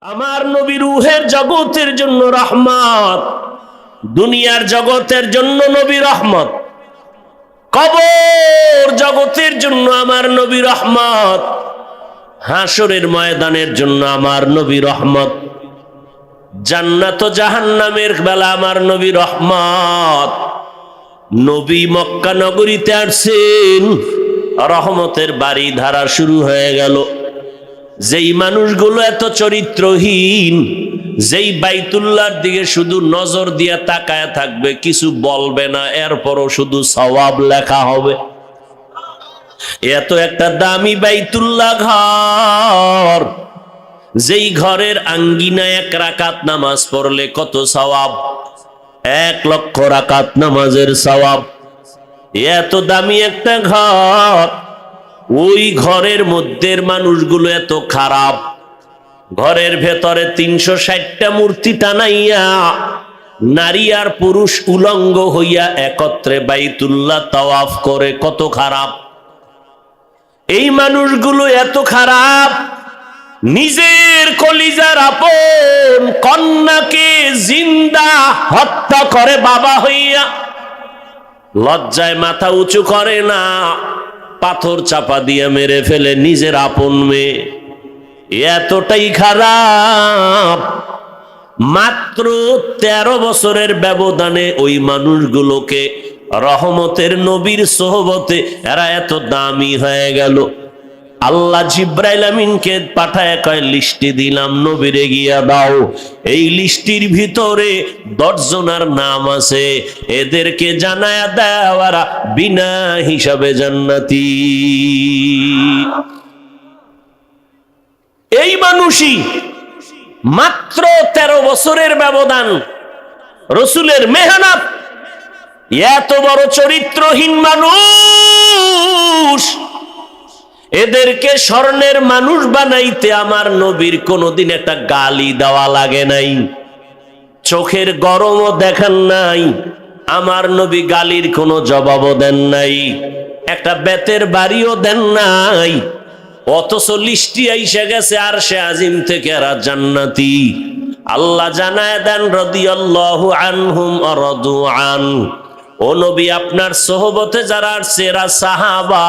আমার নবী রূহের জগতের জন্য রহমত, দুনিয়ার জগতের জন্য নবী রহমত, কবর জগতের জন্য আমার নবী রহমত, হাসরের ময়দানের জন্য আমার নবী রহমত, জান্নাত ও জাহান্নামের বেলা আমার নবী রহমত। নবী মক্কা নগরীতে আসছেন, রহমতের বাড়ি ধারা শুরু হয়ে গেল। যেই মানুষগুলো এত চরিত্রহীন, যেই বাইতুল্লাহর দিকে শুধু নজর দিয়ে তাকায় থাকবে, কিছু বলবে না, এরপরও শুধু সওয়াব লেখা হবে। এত একটা দামি বাইতুল্লাহ ঘর, যেই ঘরের আঙ্গিনায় 1 রাকাত নামাজ পড়লে কত সওয়াব, 1 লক্ষ রাকাত নামাজের সওয়াব। এত দামি একটা ঘর, ওই ঘরের মধ্যে মানুষগুলো এত খারাপ। ঘরের ভেতরে 360টা মূর্তি টানাইয়া নারী আর পুরুষ উলঙ্গ হইয়া একত্রে বাইতুল্লাহ তাওয়াফ করে, কত খারাপ। এই মানুষগুলো এত খারাপ, নিজের কলিজার আপন কন্যাকে জিন্দা হত্যা করে বাবা হইয়া, লজ্জায় মাথা উঁচু করে না, পাথর চাপা দিয়ে মেরে ফেলে নিজের আপন মেয়ে। এতটাই খারাপ। মাত্র 13 বছরের ব্যবধানে ওই মানুষগুলোকে রহমতের নবীর সোহবতে এরা এত দামি হয়ে গেল। আল্লাহ জিব্রাইল আমিনকে পাঠায় কয়, লিস্টি দিলাম, নবীরে গিয়া দাও। এই লিস্টির ভিতরে 10 জনের নাম আছে, এদেরকে জানায়া দেওয়ারা বিনা হিসাবে জান্নাতি। এই মানুষই মাত্র 13 বছরের ব্যবধান, রসুলের মেহনত। এত বড় চরিত্রহীন মানুষ, এদেরকে স্বর্ণের মানুষ বানাইতে আমার নবীর কোনোদিন একটা গালি দেওয়া লাগে নাই, চোখের গরমও দেখান নাই, আমার নবী গালির কোনো জবাবও দেন নাই, একটা বেতের বাড়িও দেন নাই। অথচ লিস্টি আইসা গেছে আরশে আজিম থেকে এরা জান্নাতি। আল্লাহ জানায় দেন, রাদিয়াল্লাহু আনহুম ওয়া রাদু আন। ও নবী, আপনার সোহবতে যারা আসছে এরা সাহাবা,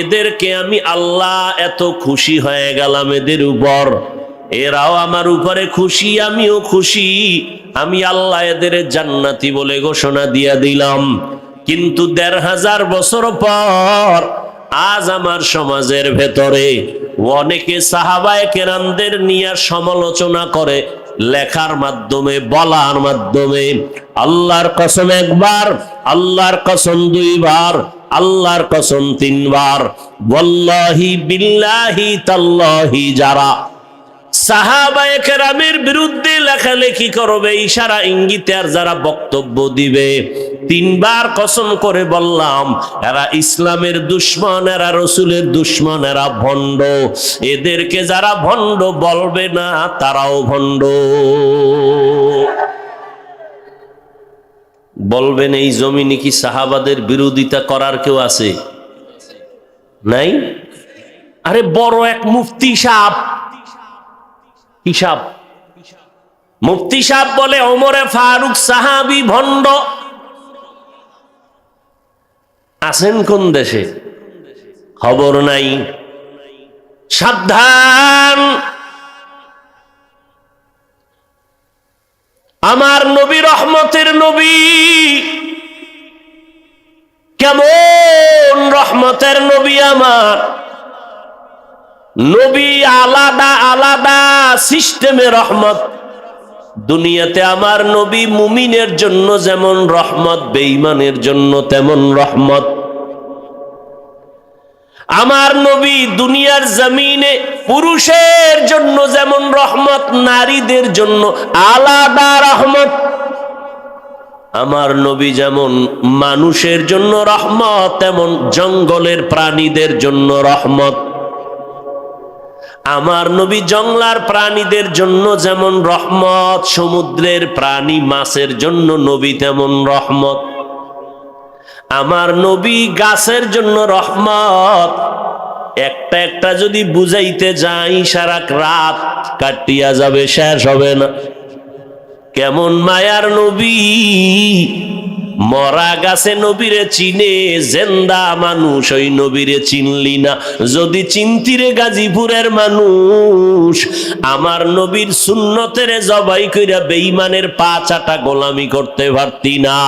এদেরকে আমি আল্লাহ এত খুশি হয়ে গেলাম এদের উপর, এরাও আমার উপরে খুশি, আমিও খুশি। আমি আল্লাহ এদের জান্নাতি বলে ঘোষণা দিয়া দিলাম। কিন্তু 1500 বছর পর আজ আমার সমাজের ভেতরে অনেকে সাহাবায়ে কেরামদের নিয়ে সমালোচনা করে, লেখার মাধ্যমে, বলার মাধ্যমে। আল্লাহর কসম 1 বার, আল্লাহর কসম 2 বার, আল্লাহর কসম 3 বার, ওয়াল্লাহি বিল্লাহি তাল্লাহি, যারা সাহাবায়ে কেরামের বিরুদ্ধে লেখালেখি করবে, ইশারা ইঙ্গিতে আর যারা বক্তব্য দিবে, 3 বার কসম করে বললাম, এরা ইসলামের দুশমন, এরা রসুলের দুশমন, এরা ভণ্ড। এদেরকে যারা ভণ্ড বলবে না, তারাও ভণ্ড। বলবেন এই জমিনে কি সাহাবাদের বিরোধিতা করার কেউ আছে? নাই? আরে বড় এক মুফতি সাহেব, হিসাব মুফতি সাহেব বলে ওমরে ফারুক সাহাবী ভণ্ড। আছেন কোন দেশে? খবর নাই। সাবধান, আমার নবী রহমতের নবী। কেমন রহমতের নবী আমার নবী, আলাদা আলাদা সিস্টেমে রহমত। দুনিয়াতে আমার নবী মুমিনের জন্য যেমন রহমত, বেঈমানের জন্য তেমন রহমত। আমার নবী দুনিয়ার জমিনে পুরুষের জন্য যেমন রহমত, নারীদের জন্য আলাদা রহমত। আমার নবী যেমন মানুষের জন্য রহমত, তেমন জঙ্গলের প্রাণীদের জন্য রহমত। আমার নবী জঙ্গলার প্রাণীদের জন্য যেমন রহমত, সমুদ্রের প্রাণী মাছের জন্য নবী তেমন রহমত। আমার নবী গাছের জন্য রহমত, একটা একটা যদি বুঝাইতে যাই সারা রাত কাটিয়া যাবে, শেষ হবে না। কেমন মায়ার নবী, মরা গাছে নবীরে চিনে, জেন্দা মানুষ ওই নবীরে চিনলি না। যদি চিনতিরে গাজীপুরের মানুষ, আমার নবীর সুন্নতের জবাই কইরা বেঈমানের পা চাটা গোলামি করতে পারতি না।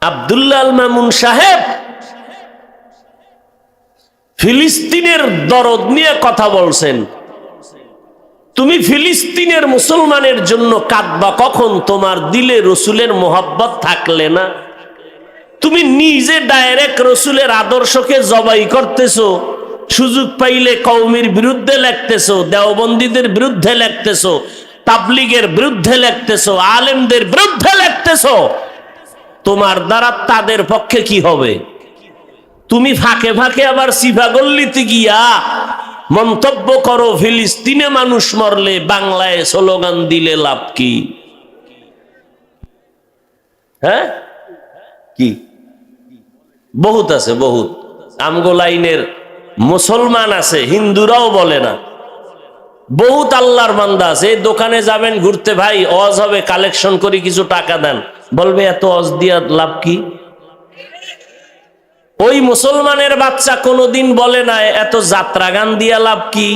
আব্দুল্লাহ আল মামুন সাহেব ফিলিস্তিনের দরদ নিয়ে কথা বলছেন। তুমি ফিলিস্তিনের মুসলমানের জন্য কাঁদবা কখন? তোমার দিলে রসুলের মোহাব্বত থাকলে না। তুমি নিজে ডাইরেক্ট রসুলের আদর্শকে জবাই করতেছো, সুযোগ পাইলে কওমের বিরুদ্ধে লেখতেছো, দেওবন্দীদের বিরুদ্ধে লেখতেছো, তাবলিগের বিরুদ্ধে লেখতেছো, আলেমদের বিরুদ্ধে লেখতেছো। তোমার দ্বারা তাদের পক্ষে কি হবে? তুমি ফাঁকে ফাঁকে আবার সিফাগল্লিতে গিয়া মন্তব্য করো ফিলিস্তিনে মানুষ মরলে বাংলায় স্লোগান দিলে লাভ কি? হ্যাঁ, কি বহুত আছে, বহুত আমগো লাইনের মুসলমান আছে, হিন্দুরাও বলে না, বহুত আল্লাহর বান্দা আছে। এই দোকানে যাবেন ঘুরতে, ভাই ওয়াজ হবে, কালেকশন করি, কিছু টাকা দেন, বলবে এত ওয়াজ দিয়া লাভ কি? ওই মুসলমানের বাচ্চা কোনোদিন বলে না এত যাত্রা গান দিয়া লাভ কি,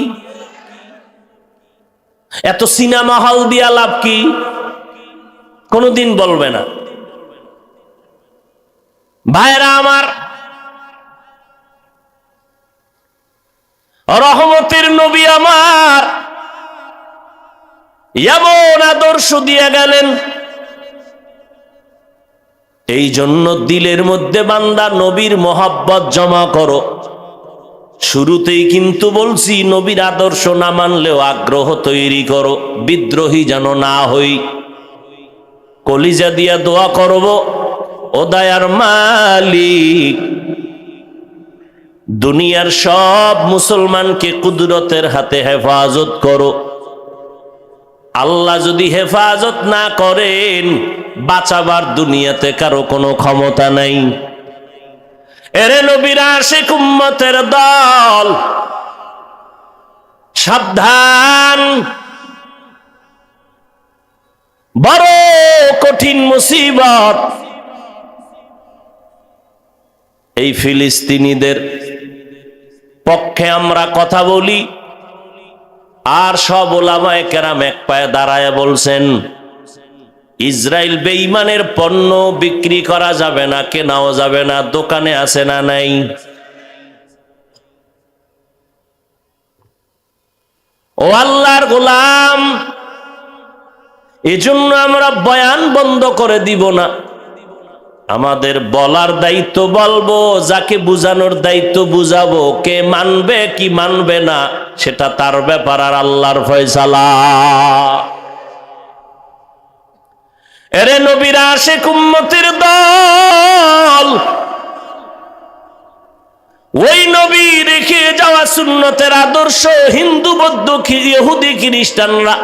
এত সিনেমা হল দিয়া লাভ কি, কোনোদিন বলবে না। ভাইরা আমার, রহমতের নবী আমার এমন আদর্শ দিয়ে গেলেন। এই জন্য দিলের মধ্যে বান্দা নবীর মোহাব্বত জমা করো। শুরুতেই কিন্তু বলছি, নবীর আদর্শ না মানলেও আগ্রহ তৈরি করো, বিদ্রোহী যেন না হই। কলিজা দিয়া দোয়া করব, ও দয়ার মালিক, দুনিয়ার সব মুসলমানকে কুদরতের হাতে হেফাজত করো। আল্লাহ যদি হেফাজত না করেন, বাঁচাবার দুনিয়াতে কারো কোনো ক্ষমতা নাই। এরে নবীর আশিক উম্মতের দল, সাবধান, বড় কঠিন মুসিবত এই ফিলিস্তিনিদের পক্ষে আমরা কথা বলি। আর সব ওলামায়ে কেরাম এক পায়ে দাঁড়ায় বলছেন, ইসরায়েল বেঈমানের পণ্য বিক্রি করা যাবে না, কেনাও যাবে না, দোকানে আছে না নাই? ও আল্লাহর গোলাম, এজন্য আমরা বয়ান বন্ধ করে দিব না। আমাদের বলার দায়িত্ব বলবো, যাকে বুঝানোর দায়িত্ব বুঝাবো। কে মানবে কি মানবে না সেটা তার ব্যাপার, আর আল্লাহর ফয়সালা। এরে নবীর আশিক উম্মতের দল, ওই নবী রেখে যাওয়া সুন্নতের আদর্শ হিন্দু, বৌদ্ধ, ইহুদি, খ্রিস্টানরা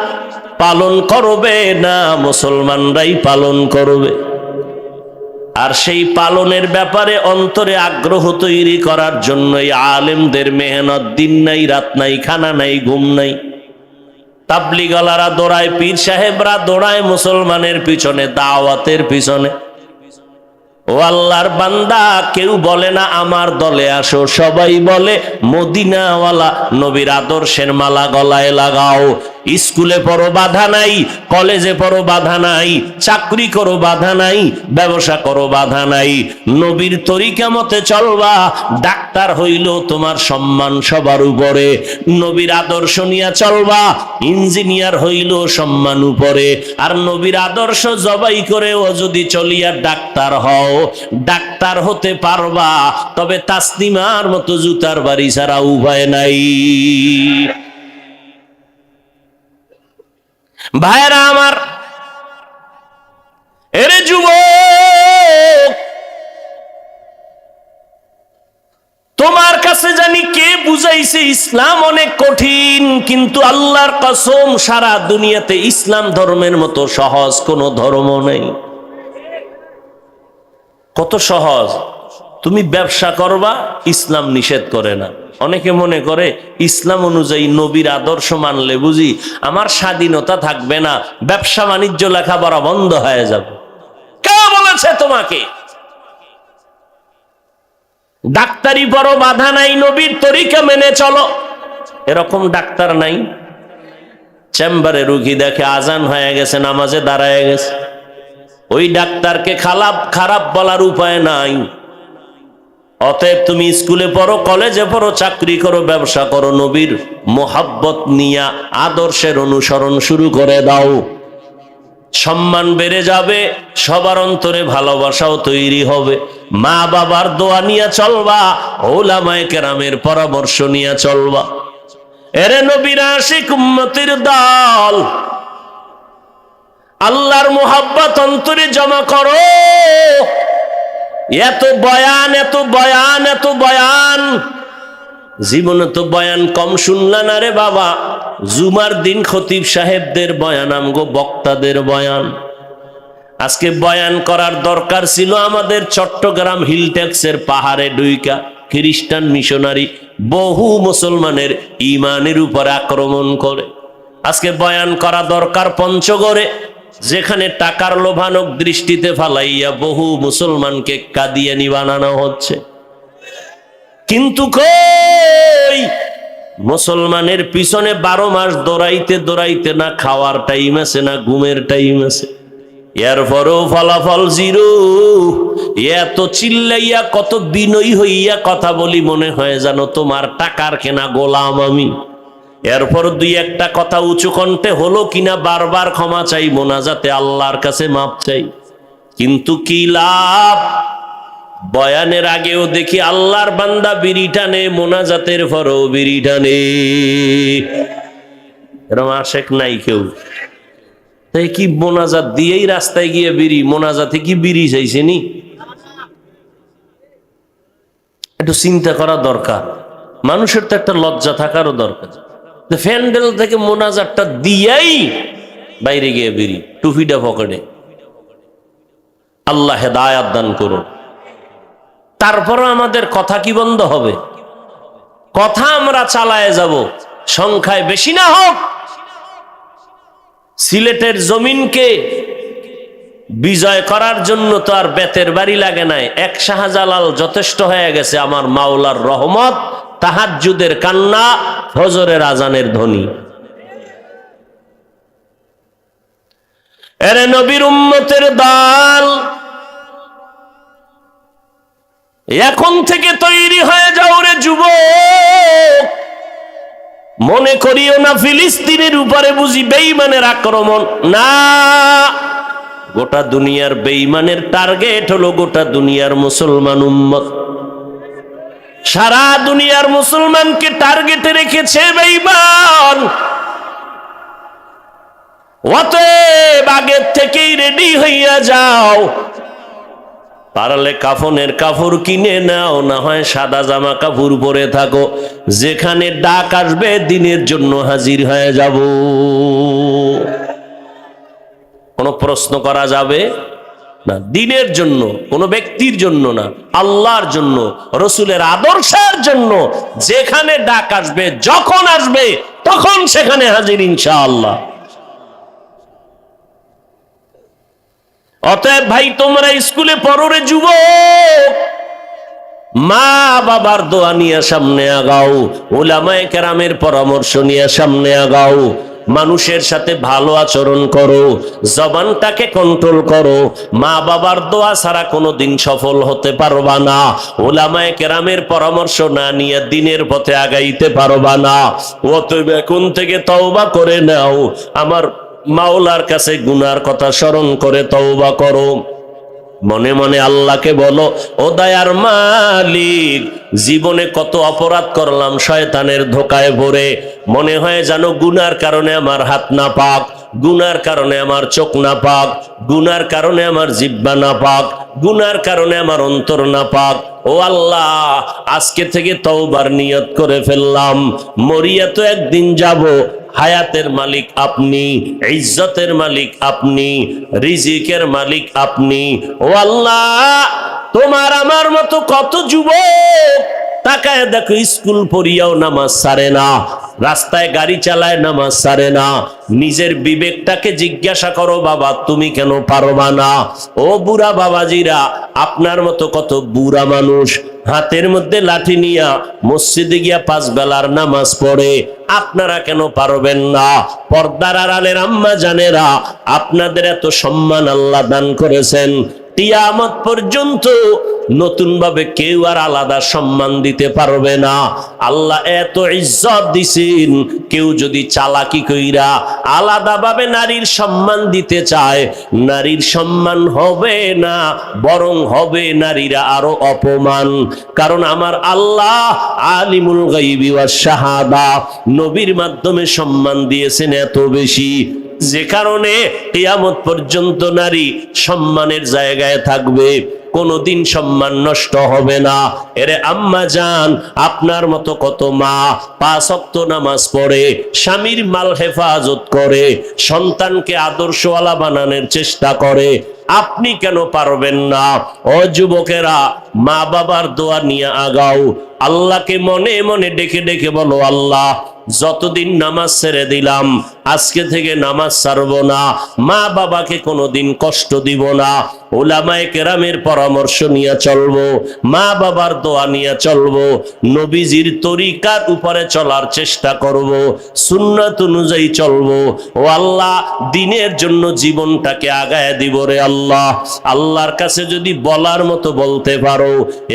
পালন করবে না, মুসলমানরাই পালন করবে। আর সেই পালনের ব্যাপারে অন্তরে আগ্রহ তৈরি করার জন্যই আলেমদের মেহনত, দিন নাই রাত নাই, খানা নাই ঘুম নাই। তাবলিগলারা দৌড়ায়, পীর সাহেবরা দৌড়ায় মুসলমানের পিছনে, দাওয়াতের পিছনে। ও আল্লাহর বান্দা, কেউ বলে না আমার দলে আসো, সবাই বলে মদিনাওয়ালা নবীর আদর্শের মালা গলায় লাগাও। স্কুলে পড়ো বাধা নাই, কলেজে পড়ো বাধা নাই, চাকরি করো বাধা নাই, ব্যবসা করো বাধা নাই, নবীর তরিকা মতে চলবা। ডাক্তার হইল তোমার সম্মান সবার উপরে, নবীর আদর্শ নিয়ে চলবা। ইঞ্জিনিয়ার হইল সম্মান উপরে। আর নবীর আদর্শ জবাই করে ও যদি চলিয়া ডাক্তার হও, ডাক্তার হতে পারবা, তবে তাসলিমার মতো জুতার বাড়ি ছাড়া উপায় নাই। ভাইরা আমার, এরে যুবক, তোমার কাছে জানি কে বুঝাইছে ইসলাম অনেক কঠিন, কিন্তু আল্লাহর কসম সারা দুনিয়াতে ইসলাম ধর্মের মতো সহজ কোন ধর্ম নেই। কত সহজ! তুমি ব্যবসা করবা, ইসলাম নিষেধ করে না। অনেকে মনে করে ইসলাম অনুযায়ী নবীর আদর্শ মানলে বুঝি আমার স্বাধীনতা থাকবে না, ব্যবসা বাণিজ্য লেখাপড়া বন্ধ হয়ে যাবে। কে বলেছে তোমাকে? ডাক্তারি পড়ো, বাধা নাই, নবীর তরিকা মেনে চলো, এরকম ডাক্তার নাই। চেম্বারে রুগী দেখে আজান হয়ে গেছে, নামাজে দাঁড়ায় গেছে, ওই ডাক্তারকে খারাপ বলার উপায় নাই। অতএব তুমি স্কুলে পড়ো, কলেজে পড়ো, চাকরি করো, ব্যবসা করো, নবীর মোহাব্বত নিয়া আদর্শের অনুসরণ শুরু করে দাও। সম্মান বেড়ে যাবে, সবার অন্তরে ভালোবাসাও তৈরি হবে। মা বাবার দোয়া নিয়ে চলবা, ওলামায়ে কেরামের পরামর্শ নিয়ে চলবা। এরে নবীর আশিক উম্মতের দল, আল্লাহর মোহাব্বত অন্তরে জমা করো। এত বয়ান, এত বয়ান, এত বয়ান, জীবনে তো বয়ান কম শুনলা না রে বাবা। জুমার দিন খতিব সাহেবদের বয়ান, আমগো বক্তাদের বয়ান। আজকে বয়ান করার দরকার ছিল আমাদের চট্টগ্রাম হিলট্যাক্সের পাহাড়ে ডুইকা খ্রিস্টান মিশনারি বহু মুসলমানের ইমানের উপর আক্রমণ করে। আজকে বয়ান করা দরকার পঞ্চগড়ে, যেখানে টাকার লোভানক দৃষ্টিতে ফালাইয়া বহু মুসলমানকে কাদিয়ানি বানানো হচ্ছে। কিন্তু কই মুসলমানের পিছনে 12 মাস দৌড়াইতে দৌড়াইতে না খাওয়ার টাইম আছে, না ঘুমের টাইম আছে, এরপরেও ফলাফল জিরো। এত চিল্লাইয়া কত বিনয়ী হইয়া কথা বলি, মনে হয় জানো তোমার টাকার কেনা গোলাম আমি। এরপর দুই একটা কথা উঁচু কণ্ঠে হলো কিনা বারবার ক্ষমা চাই, মোনাজাতে আল্লাহর কাছে মাপ চাই। কিন্তু কি লাভ? বয়ানের আগেও দেখি আল্লাহর বান্দা বিড়ি টানে, মোনাজাতের পরেও বিড়ি টানে। এরকম আশেক নাই কেউ? তাই কি মোনাজাত দিয়েই রাস্তায় গিয়ে বিড়ি, মোনাজাতে কি বিড়ি চাইছে নি? একটু চিন্তা করা দরকার। মানুষের তো একটা লজ্জা থাকারও দরকার। ফ্যান্ডেল থেকে মোনাজাতটা দিয়েই বাইরে গিয়ে বিড়ি, টুপিটা পকেটে। আল্লাহ হেদায়াত দান করুন। তারপরও আমাদের কথা কি বন্ধ হবে? কথা আমরা চালায় যাব, সংখ্যায় বেশি না হোক। সিলেটের জমিনকে বিজয় করার জন্য তো আর বেতের বাড়ি লাগে নাই, এক শাহজালাল যথেষ্ট হয়ে গেছে। আমার মাওলার রহমত, তাহাজ্জুদের কান্না, ফজরের আজানের ধ্বনি। এরে নবীর উম্মতের দল, এখন থেকে তৈরি হয়ে যাও রে যুবক। মনে করিও না ফিলিস্তিনের উপরে বুঝি বেঈমানের আক্রমণ, না। গোটা দুনিয়ার বেঈমানের টার্গেট হলো গোটা দুনিয়ার মুসলমান উম্মত। সারা দুনিয়ার মুসলমানকে টার্গেটে রেখেছে বেঈমান। অতএব আগের থেকেই রেডি হইয়া যাও। পারলে কাফনের কাপড় কিনে নাও, না হয় সাদা জামা কাপড় পরে থাকো। যেখানে ডাক আসবে দিনের জন্য হাজির হয়ে যাব। কোনো প্রশ্ন করা যাবে না। দিনের জন্য, কোনো ব্যক্তির জন্য না, আল্লাহর জন্য, রসুলের আদর্শের জন্য। যেখানে ডাক আসবে, যখন আসবে, তখন সেখানে হাজির ইনশাআল্লাহ। অতএব ভাই, তোমরা স্কুলে পড়ো রে যুবক। মা বাবার দোয়া নিয়ে সামনে আগাও, উলামায়ে কেরামের পরামর্শ নিয়ে সামনে আগাও। মানুষের সাথে ভালো আচরণ করো, জবানটাকে কন্ট্রোল করো। মা বাবার দোয়া ছাড়া কোনোদিন সফল হতে পারবা না। উলামায়ে কেরামের পরামর্শ না নিয়ে দিনের পথে আগাইতে পারবা না। অতএব এখন থেকে তওবা করে নাও। আমার মাওলার কাছে গুনার কথা স্মরণ করে তওবা করো। মনে মনে আল্লাহকে বলো, ও দয়ার মালিক, জীবনে কত অপরাধ করলাম শয়তানের ধোকায় পড়ে। মনে হয় জানো গুনার কারণে আমার হাত না পাক, গুনার কারণে আমার চোখ না পাক, গুনার কারণে আমার জিহ্বা না পাক, গুনার কারণে আমার অন্তর না পাক। ও আল্লাহ, আজকে থেকে তওবার নিয়ত করে ফেললাম। মরিয়া তো একদিন যাব, হায়াতের মালিক আপনি, ইজ্জতের মালিক আপনি, রিজিকের মালিক আপনি। ও আল্লাহ, তোমার আমার মতো কত যুবক তাকায় দেখো, স্কুল পড়িয়াও নামাজ ছাড়ে না, রাস্তায় গাড়ি চালায় নামাজ ছাড়ে না। নিজের বিবেকটাকে জিজ্ঞাসা করো বাবা, তুমি কেন পারবা না? ও বুড়া বাবাজিরা, আপনার মতো কত বুড়া মানুষ হাতের মধ্যে লাঠি নিয়া মসজিদে গিয়া 5 বেলার নামাজ পড়ে, আপনারা কেন পারবেন না? পর্দার আড়ালের আম্মা জানেরা, আপনাদের এত সম্মান আল্লাহ দান করেছেন, কিয়ামত পর্যন্ত নতুন ভাবে কেউ আর আলাদা সম্মান দিতে পারবে না। আল্লাহ এত ইজ্জত দিছেন, কেউ যদি চালাকি কইরা আলাদা ভাবে নারীর সম্মান দিতে চায়, নারীর সম্মান হবে না, বরং হবে নারীরা আরো অপমান। কারণ আমার আল্লাহ আলিমুল গায়বি ওয়াস শাহাদা, নবীর মাধ্যমে সম্মান দিয়েছেন এত বেশি, যে কারণে কিয়ামত পর্যন্ত নারী সম্মানের জায়গায় থাকবে, কোনদিন সম্মান নষ্ট হবে না। এরে আম্মা জান, আপনার মতো কত মা 5 ওয়াক্ত নামাজ পড়ে, স্বামীর মাল হেফাজত করে, সন্তানকে আদর্শওয়ালা বানানোর চেষ্টা করে, আপনি কেন পারবেন না? ও যুবকেরা, মা বাবার দোয়া নিয়ে আগাও, আল্লাহকে মনে মনে ডেকে ডেকে বলো, আল্লাহ যতদিন নামাজ ছেড়ে দিলাম, আজকে থেকে নামাজ ছাড়বো না, মা বাবাকে কোনোদিন কষ্ট দিব না, উলামায়ে কেরামের পরামর্শ নিয়ে চলবো, মা বাবার দোয়া নিয়ে চলবো, নবীজির তরিকার উপরে চলার চেষ্টা করব, সুন্নাত অনুযায়ী চলবো। ও আল্লাহ, দিনের জন্য জীবনটাকে আগায় দিব রে আল্লাহ। আল্লাহর কাছে যদি বলার মতো বলতে পারো,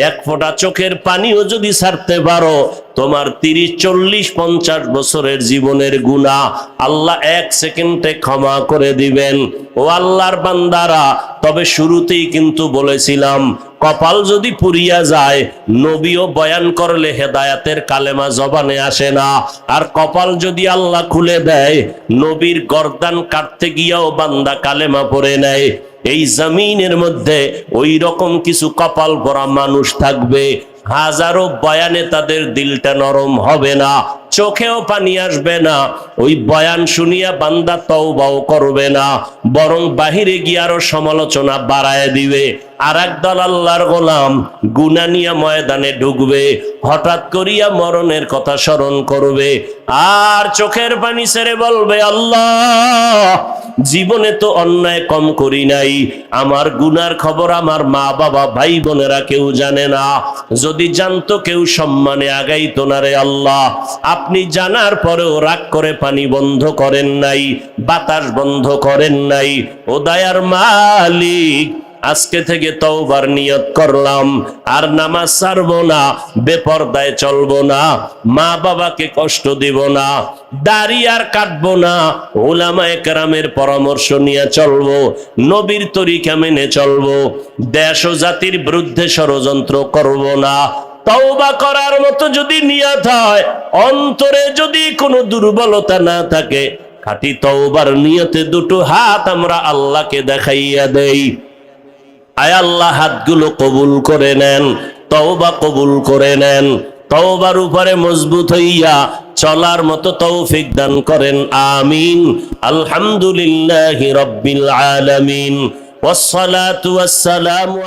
এক ফোঁটা চোখের পানিও যদি ছাড়তে পারো, তোমার 30, 40, 50 বছরের জীবনের গুনাহ আল্লাহ 1 সেকেন্ডে ক্ষমা করে দিবেন। ও আল্লাহর বান্দারা, তবে শুরুতেই কিন্তু বলেছিলাম, কপাল যদি পুড়িয়া যায়, নবীও বয়ান করলে হেদায়াতের কালেমা জবানে আসে না। আর কপাল যদি আল্লাহ খুলে দেয়, নবীর গর্দান কাটতে গিয়াও বান্দা কালেমা পড়ে নেয়। এই জমিনের মধ্যে ওই রকম কিছু কপাল পরা মানুষ থাকবে, হাজারো বয়ানে তাদের দিলটা নরম হবে না, চোখেও পানি আসবে না, ওই বয়ান শুনিয়া বান্দা তওবাও করবে না, বরং বাহিরে গিয়ে আরো সমালোচনা বাড়ায় দিবে। আর একদল আল্লাহর গোলাম গুনাহ নিয়ে ময়দানে ঢুকবে, হঠাৎ করিয়া মরণের কথা স্মরণ করবে, আর চোখের পানি ছেড়ে বলবে, আল্লাহ জীবনে তো অন্যায় কম করি নাই, আমার গুনার খবর আমার মা বাবা ভাই বোনেরা কেউ জানে না, যদি জানতো কেউ সম্মানে আগাইতো না রে আল্লাহ। আপনি জানার পরেও রাগ করে পানি বন্ধ করেন নাই, বাতাস বন্ধ করেন নাই। ও দয়ার মালিক, আজকে থেকে তওবার নিয়ত করলাম, আর নামাজ ছাড়বো না, বেপরদায় চলবো না, মা বাবাকে কষ্ট দিব না, দাড়ি আর কাটবো না, উলামায়ে কেরামের পরামর্শ নিয়ে চলবো, নবীর তরিকা মেনে চলবো, দেশ ও জাতির বিরুদ্ধে ষড়যন্ত্র করব না। তওবা করার মতো যদি নিয়ত হয়, অন্তরে যদি কোনো দুর্বলতা না থাকে, খাঁটি তওবার নিয়তে দুটো হাত আমরা আল্লাহকে দেখাইয়া দেই। আয় আল্লাহ, হাতগুলো কবুল করে নেন, তওবা কবুল করে নেন, তওবার উপরে মজবুত হইয়া চলার মতো তৌফিক দান করেন, আমিন। আলহামদুলিল্লাহি রাব্বিল আলামিন, ওয়াসসালাতু ওয়াসসালামু